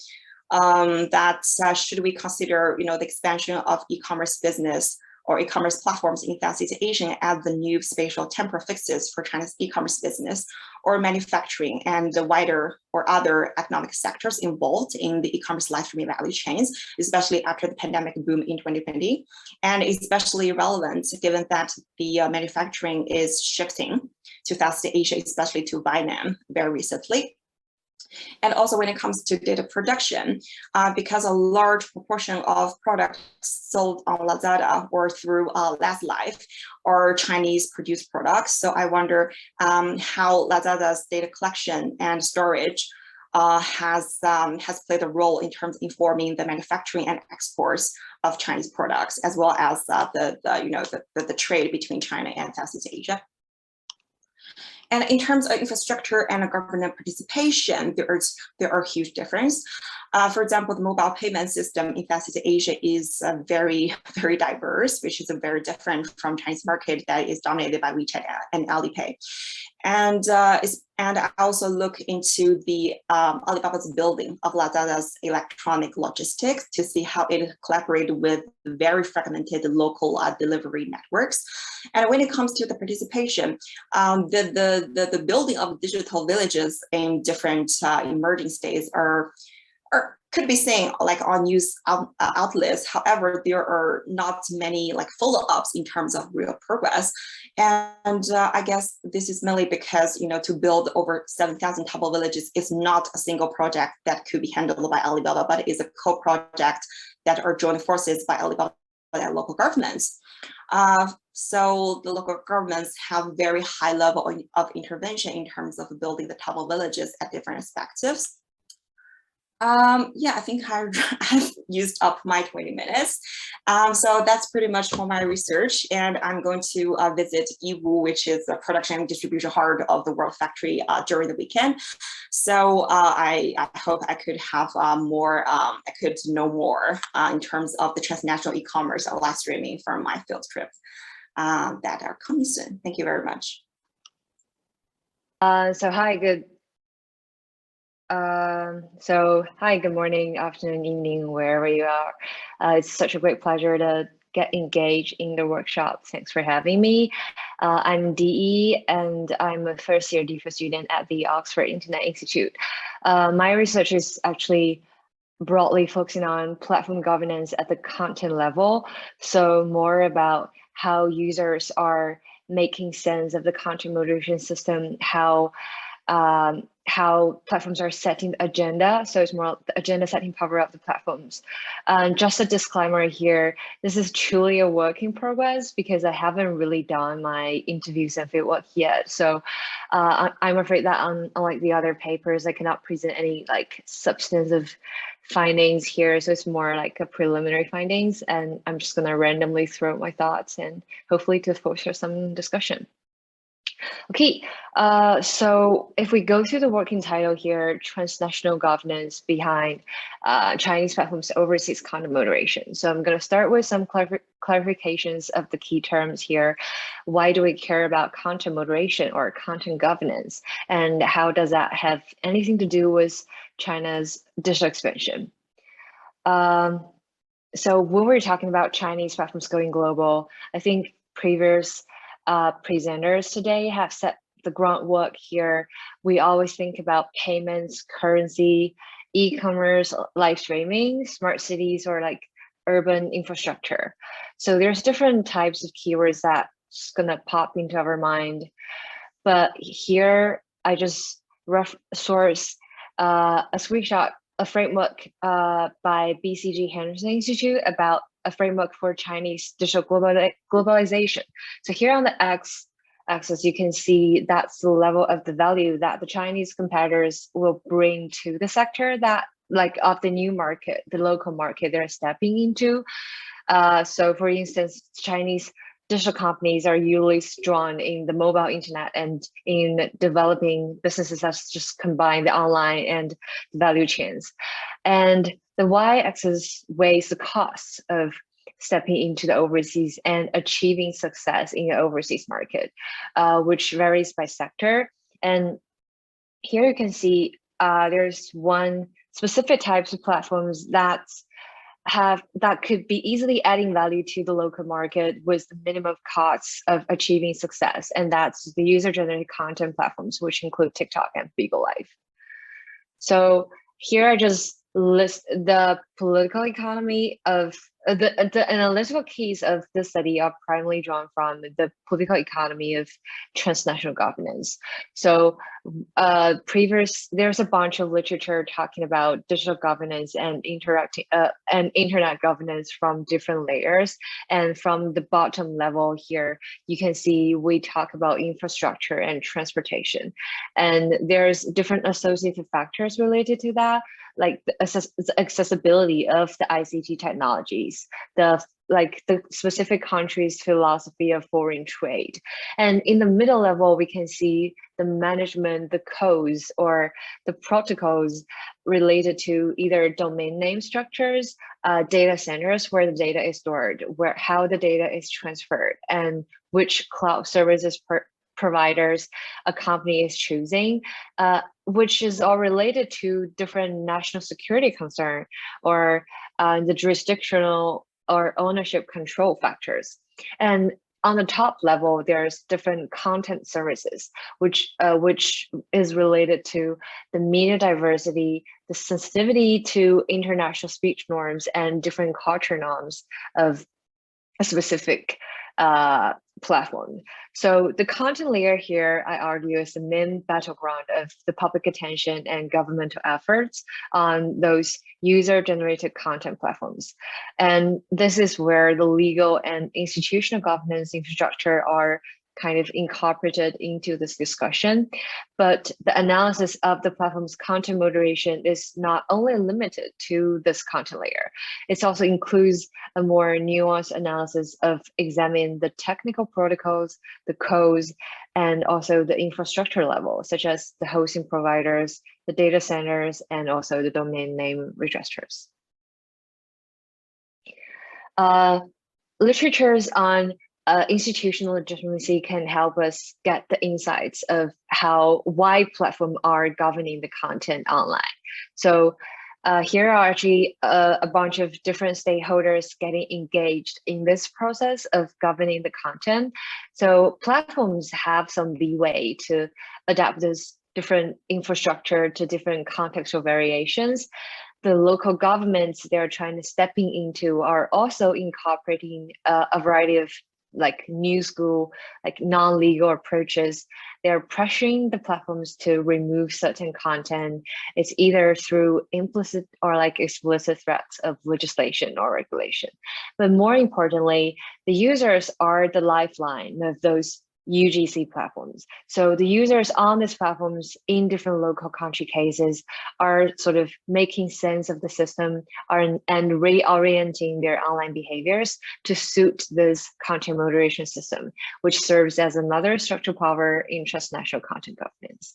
that should we consider, the expansion of e-commerce business or e-commerce platforms in Southeast Asia as the new spatial temporal fixes for China's e-commerce business or manufacturing and the wider or other economic sectors involved in the e-commerce live streaming value chains, especially after the pandemic boom in 2020, and especially relevant given that the manufacturing is shifting to Southeast Asia, especially to Vietnam very recently. And also when it comes to data production, because a large proportion of products sold on Lazada or through Last Life are Chinese produced products. So I wonder how Lazada's data collection and storage has played a role in terms of informing the manufacturing and exports of Chinese products, as well as the trade between China and Southeast Asia. And in terms of infrastructure and government participation, there are huge differences. For example, the mobile payment system in Southeast Asia is very, very diverse, which is very different from Chinese market that is dominated by WeChat and Alipay. And I also look into the Alibaba's building of Lazada's electronic logistics to see how it collaborated with very fragmented local delivery networks. And when it comes to the participation, the building of digital villages in different emerging states could be seen like on news outlets. However, there are not many like follow-ups in terms of real progress. And I guess this is mainly because, to build over 7,000 Taobao villages is not a single project that could be handled by Alibaba, but it is a co-project that are joint forces by Alibaba and local governments. So the local governments have very high level of intervention in terms of building the Taobao villages at different perspectives. Yeah, I think I've used up my 20 minutes. So that's pretty much for my research. And I'm going to visit Yiwu, which is the production and distribution heart of the World Factory during the weekend. So I hope I could have I could know more in terms of the transnational e-commerce or live streaming from my field trip that are coming soon. Thank you very much. So hi, good morning, afternoon, evening, wherever you are. It's such a great pleasure to get engaged in the workshop. Thanks for having me. I'm DE, and I'm a first-year DPhil student at the Oxford Internet Institute. My research is actually broadly focusing on platform governance at the content level, so more about how users are making sense of the content moderation system, how platforms are setting the agenda. So it's more the agenda setting power of the platforms. Just a disclaimer here, this is truly a work in progress because I haven't really done my interviews and fieldwork yet. So I'm afraid that unlike the other papers, I cannot present any like substantive findings here. So it's more like a preliminary findings, and I'm just gonna randomly throw out my thoughts and hopefully to foster some discussion. Okay, so if we go through the working title here, transnational governance behind Chinese platforms overseas content moderation. So I'm going to start with some clarifications of the key terms here. Why do we care about content moderation or content governance? And how does that have anything to do with China's digital expansion? So when we're talking about Chinese platforms going global, I think previous presenters today have set the groundwork here. We always think about payments, currency, e-commerce, live streaming, smart cities, or like urban infrastructure. So there's different types of keywords that's gonna pop into our mind. But here I just source a screenshot, a framework by BCG Henderson Institute about a framework for Chinese digital globalization. So here on the x-axis, you can see that's the level of the value that the Chinese competitors will bring to the sector that like of the new market, the local market they're stepping into. So for instance, Chinese digital companies are usually strong in the mobile internet and in developing businesses that's just combine the online and the value chains. And the y-axis weighs the costs of stepping into the overseas and achieving success in the overseas market, which varies by sector. And here you can see there's one specific types of platforms that that could be easily adding value to the local market with the minimum costs of achieving success, and that's the user-generated content platforms, which include TikTok and Bigo Live. So here I just list the political economy of the analytical keys of this study are primarily drawn from the political economy of transnational governance. So there's a bunch of literature talking about digital governance and internet governance from different layers. And from the bottom level here, you can see we talk about infrastructure and transportation. And there's different associated factors related to that, like the accessibility of the ICT technologies, the specific country's philosophy of foreign trade. And in the middle level, we can see the management, the codes or the protocols related to either domain name structures, data centers where the data is stored, how the data is transferred, and which cloud services providers a company is choosing, which is all related to different national security concern or the jurisdictional or ownership control factors. And on the top level, there's different content services, which is related to the media diversity, the sensitivity to international speech norms and different culture norms of a specific platform. So the content layer here, I argue, is the main battleground of the public attention and governmental efforts on those user-generated content platforms. And this is where the legal and institutional governance infrastructure are kind of incorporated into this discussion. But the analysis of the platform's content moderation is not only limited to this content layer, it also includes a more nuanced analysis of examining the technical protocols, the codes, and also the infrastructure level, such as the hosting providers, the data centers, and also the domain name registers. Literatures on institutional legitimacy can help us get the insights of why platforms are governing the content online. So here are actually a bunch of different stakeholders getting engaged in this process of governing the content. So platforms have some leeway to adapt this different infrastructure to different contextual variations. The local governments they're trying to stepping into are also incorporating a variety of new school, non-legal approaches. They're pressuring the platforms to remove certain content. It's either through implicit or explicit threats of legislation or regulation. But more importantly, the users are the lifeline of those UGC platforms. So the users on these platforms in different local country cases are sort of making sense of the system and reorienting their online behaviors to suit this content moderation system, which serves as another structural power in transnational content governance.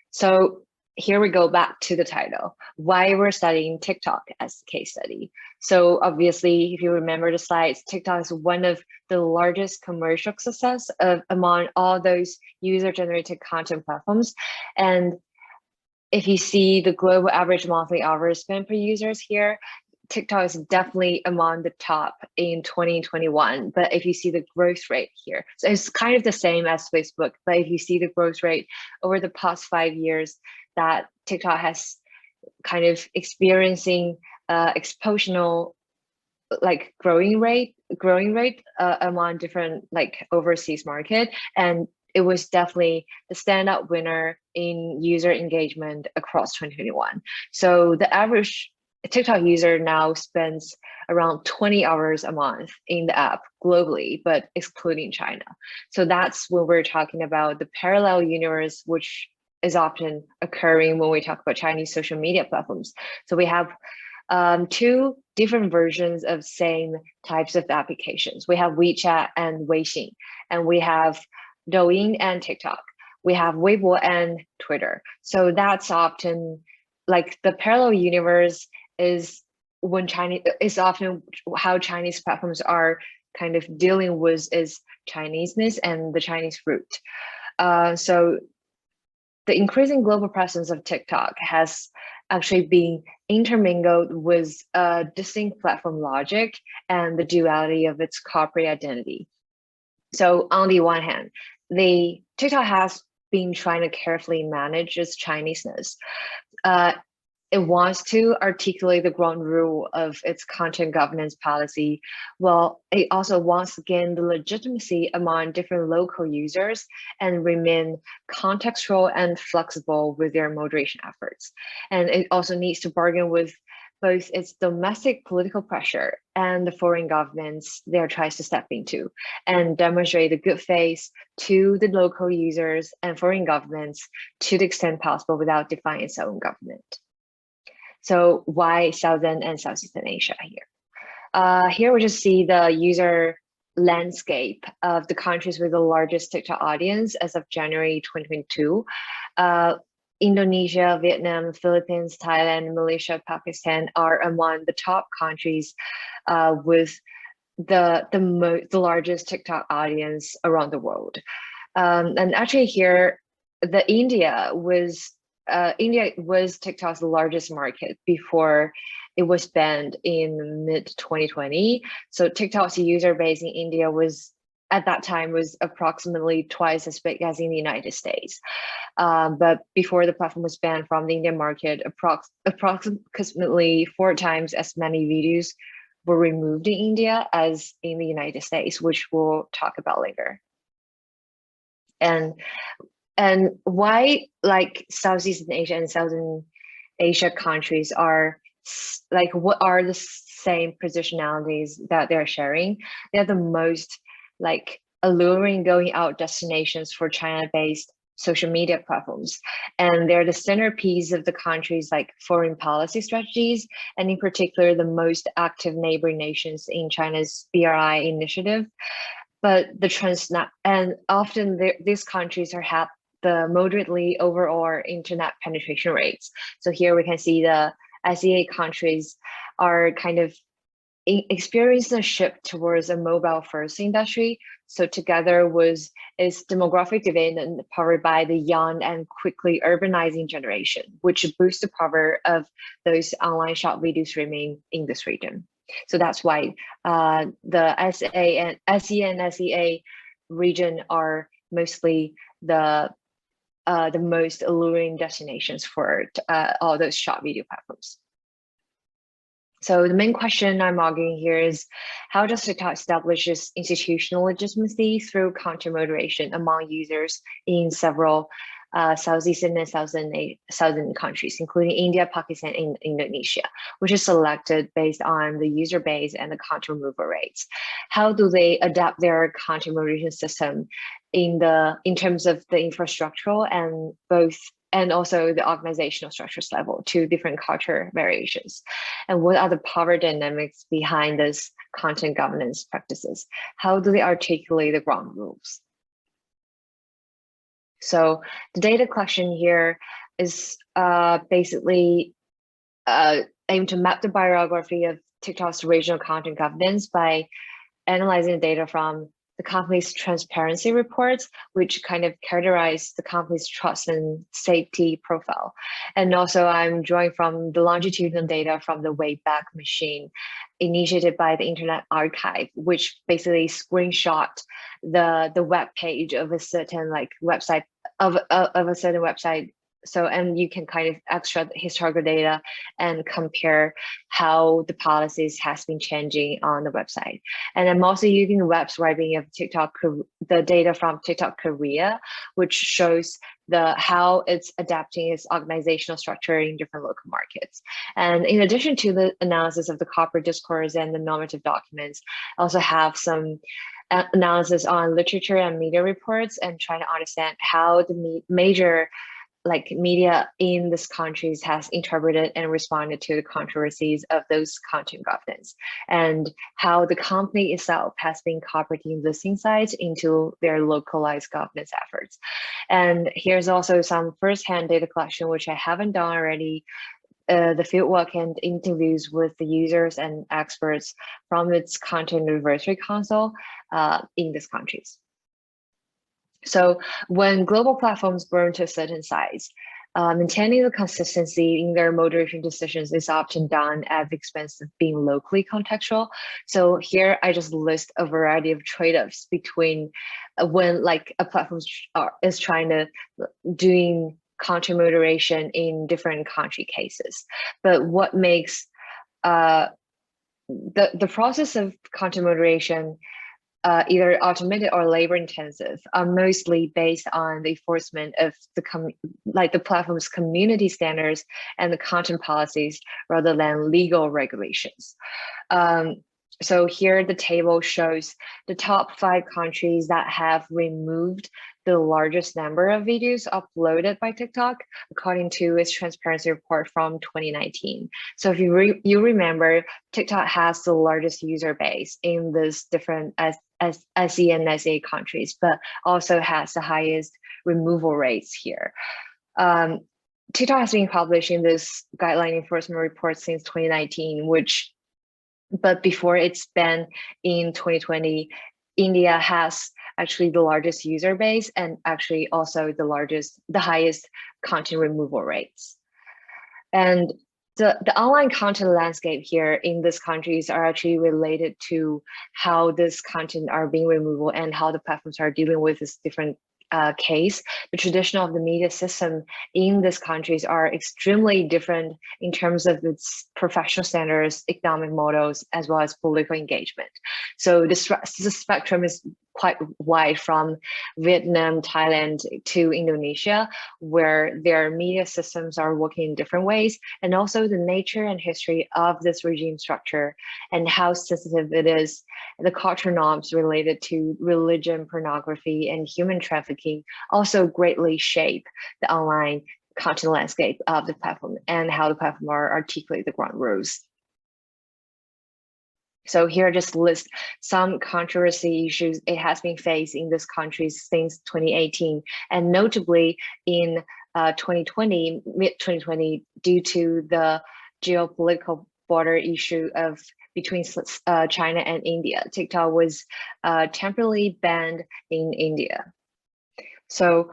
So here we go back to the title, why we're studying TikTok as a case study. So obviously, if you remember the slides, TikTok is one of the largest commercial success among all those user-generated content platforms. And if you see the global average monthly hours spent per users here, TikTok is definitely among the top in 2021. But if you see the growth rate here, so it's kind of the same as Facebook, but if you see the growth rate over the past 5 years, that TikTok has kind of experiencing exponential growing rate among different overseas market, and it was definitely the standout winner in user engagement across 2021. So the average TikTok user now spends around 20 hours a month in the app globally, but excluding China. So that's when we're talking about the parallel universe, which is often occurring when we talk about Chinese social media platforms. So we have two different versions of same types of applications. We have WeChat and Weixin, and we have Douyin and TikTok. We have Weibo and Twitter. So that's often the parallel universe is often how Chinese platforms are kind of dealing with is Chineseness and the Chinese root. So the increasing global presence of TikTok has actually being intermingled with a distinct platform logic and the duality of its corporate identity. So on the one hand, the TikTok has been trying to carefully manage its Chineseness. It wants to articulate the ground rule of its content governance policy, while it also wants to gain the legitimacy among different local users and remain contextual and flexible with their moderation efforts. And it also needs to bargain with both its domestic political pressure and the foreign governments there tries to step into, and demonstrate the good faith to the local users and foreign governments to the extent possible without defying its own government. So why Southern and Southeastern Asia here? Here we just see the user landscape of the countries with the largest TikTok audience as of January 2022. Indonesia, Vietnam, Philippines, Thailand, Malaysia, Pakistan are among the top countries with the largest TikTok audience around the world. And actually here, India was TikTok's largest market before it was banned in mid-2020. So TikTok's user base in India was, at that time, was approximately twice as big as in the United States. But before the platform was banned from the Indian market, approximately 4 times as many videos were removed in India as in the United States, which we'll talk about later. And why, like, Southeast Asia and Southern Asia countries are like, what are the same positionalities that they're sharing? They're the most like alluring going out destinations for China-based social media platforms, and they're the centerpiece of the country's like foreign policy strategies, and in particular the most active neighboring nations in China's BRI initiative. But and often these countries have the moderately overall internet penetration rates. So here we can see the SEA countries are kind of experiencing a shift towards a mobile first industry. So together with its demographic development powered by the young and quickly urbanizing generation, which boosts the power of those online short video streaming in this region. So that's why the SEA and SEA region are mostly the most alluring destinations for all those short video platforms. So the main question I'm arguing here is, how does TikTok establish its institutional legitimacy through content moderation among users in several Southeastern and Southern countries, including India, Pakistan, and Indonesia, which is selected based on the user base and the content removal rates? How do they adapt their content moderation system in terms of the infrastructural and also the organizational structures level to different culture variations? And what are the power dynamics behind this content governance practices? How do they articulate the ground rules? So the data collection here is basically aimed to map the biography of TikTok's regional content governance by analyzing data from the company's transparency reports, which kind of characterize the company's trust and safety profile. And also I'm drawing from the longitudinal data from the Wayback Machine initiated by the Internet Archive, which basically screenshot the web page of a certain website of a certain website. So, and you can kind of extract historical data and compare how the policies has been changing on the website. And I'm also using the web swiping of TikTok, the data from TikTok Korea, which shows how it's adapting its organizational structure in different local markets. And in addition to the analysis of the corporate discourse and the normative documents, I also have some analysis on literature and media reports and trying to understand how the major media in these countries has interpreted and responded to the controversies of those content governance, and how the company itself has been incorporating these insights into their localized governance efforts. And here's also some firsthand data collection, which I haven't done already, the fieldwork and interviews with the users and experts from its content advisory council in these countries. So when global platforms grow to a certain size, Maintaining the consistency in their moderation decisions is often done at the expense of being locally contextual. So here I just list a variety of trade-offs between when like a platform is trying to doing content moderation in different country cases. But what makes the process of content moderation either automated or labor intensive are mostly based on the enforcement of the platform's community standards and the content policies rather than legal regulations. So here the table shows the top 5 countries that have removed the largest number of videos uploaded by TikTok, according to its transparency report from 2019. So if you remember, TikTok has the largest user base in this different SE and SA countries, but also has the highest removal rates here. TikTok has been publishing this guideline enforcement report since 2019, but before its ban in 2020, India has actually the largest user base and actually also the highest content removal rates. And the online content landscape here in these countries are actually related to how this content are being removed and how the platforms are dealing with this different case. The tradition of the media system in these countries are extremely different in terms of its professional standards, economic models, as well as political engagement. So the spectrum is quite wide, from Vietnam, Thailand to Indonesia, where their media systems are working in different ways, and also the nature and history of this regime structure and how sensitive it is. The cultural norms related to religion, pornography, and human trafficking also greatly shape the online content landscape of the platform and how the platform articulate the ground rules. So here just list some controversy issues it has been faced in this country since 2018, and notably in 2020, mid-2020, due to the geopolitical border issue between China and India. TikTok was temporarily banned in India. So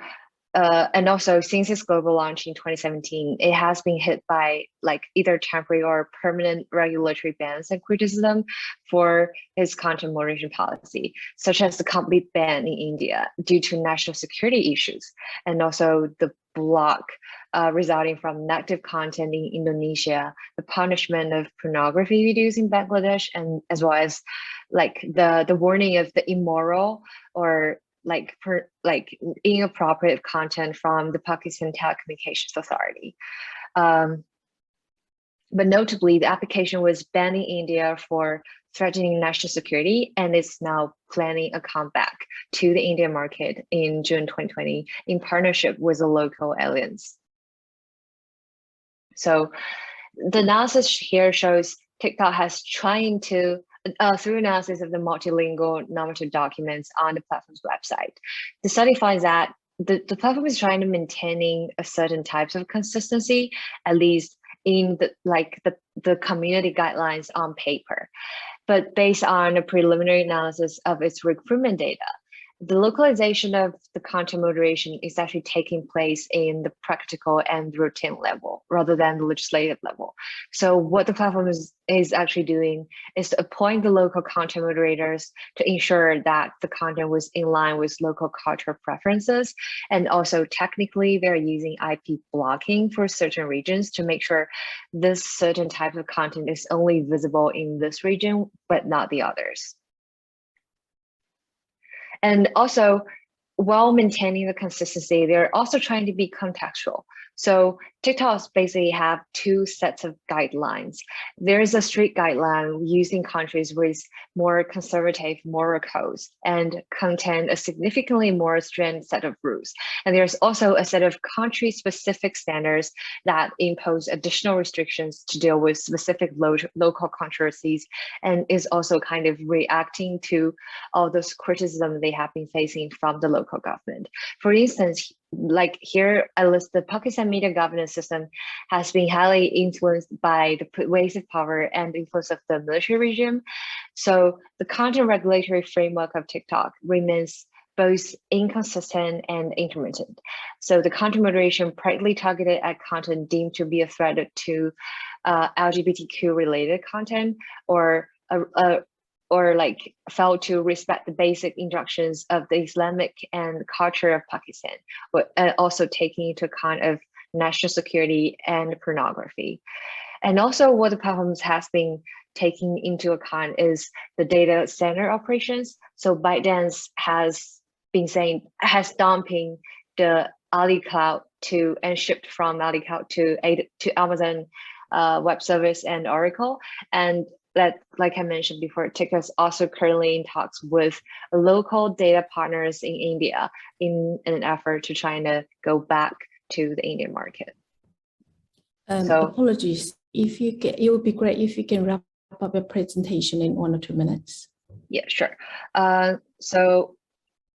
and also since its global launch in 2017, it has been hit by either temporary or permanent regulatory bans and criticism for its content moderation policy, such as the complete ban in India due to national security issues, and also the block resulting from negative content in Indonesia, the punishment of pornography videos in Bangladesh, and as well as the warning of the immoral or inappropriate content from the Pakistan Telecommunications Authority. But notably, the application was banned in India for threatening national security, and it's now planning a comeback to the Indian market in June 2020 in partnership with a local alliance. So the analysis here shows TikTok has trying to through analysis of the multilingual normative documents on the platform's website. The study finds that the platform is trying to maintaining a certain types of consistency, at least in the community guidelines on paper. But based on a preliminary analysis of its recruitment data, the localization of the content moderation is actually taking place in the practical and routine level rather than the legislative level. So what the platform is actually doing is to appoint the local content moderators to ensure that the content was in line with local cultural preferences. And also technically they're using IP blocking for certain regions to make sure this certain type of content is only visible in this region, but not the others. And also, while maintaining the consistency, they're also trying to be contextual. So TikToks basically have 2 sets of guidelines. There is a strict guideline used in countries with more conservative moral codes and contain a significantly more stringent set of rules. And there's also a set of country-specific standards that impose additional restrictions to deal with specific local controversies, and is also kind of reacting to all those criticism they have been facing from the local government. For instance, here I list the Pakistan media governance system has been highly influenced by the pervasive power and influence of the military regime. So the content regulatory framework of TikTok remains both inconsistent and intermittent. So the content moderation primarily targeted at content deemed to be a threat to LGBTQ related content, or like failed to respect the basic injunctions of the Islamic and culture of Pakistan, but also taking into account of national security and pornography. And also what the platforms has been taking into account is the data center operations. So ByteDance has been saying, has dumping the Ali Cloud to, and shipped from Ali Cloud to Amazon Web Service and Oracle. And that, like I mentioned before, TikTok is also currently in talks with local data partners in India in an effort to try to go back to the Indian market. So apologies, if you can, it would be great if you can wrap up your presentation in 1 or 2 minutes. Yeah, sure. So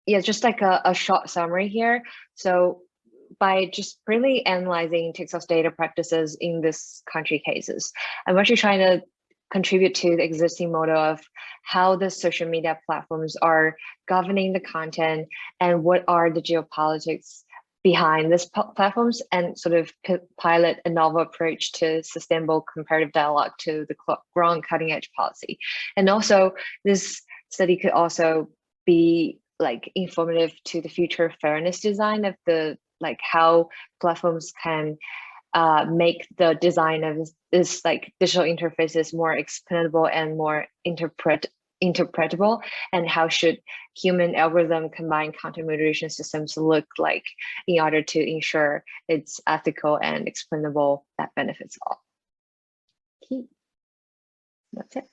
yeah, just like a short summary here. So by just really analyzing TikTok's data practices in this country cases, I'm actually trying to contribute to the existing model of how the social media platforms are governing the content and what are the geopolitics behind these platforms, and sort of pilot a novel approach to sustainable comparative dialogue to the ground cutting edge policy. And also this study could also be like informative to the future fairness design of the, like how platforms can make the design of this like digital interfaces more explainable and more interpretable, and how should human algorithm combined content moderation systems look like in order to ensure it's ethical and explainable that benefits all. Okay. That's it.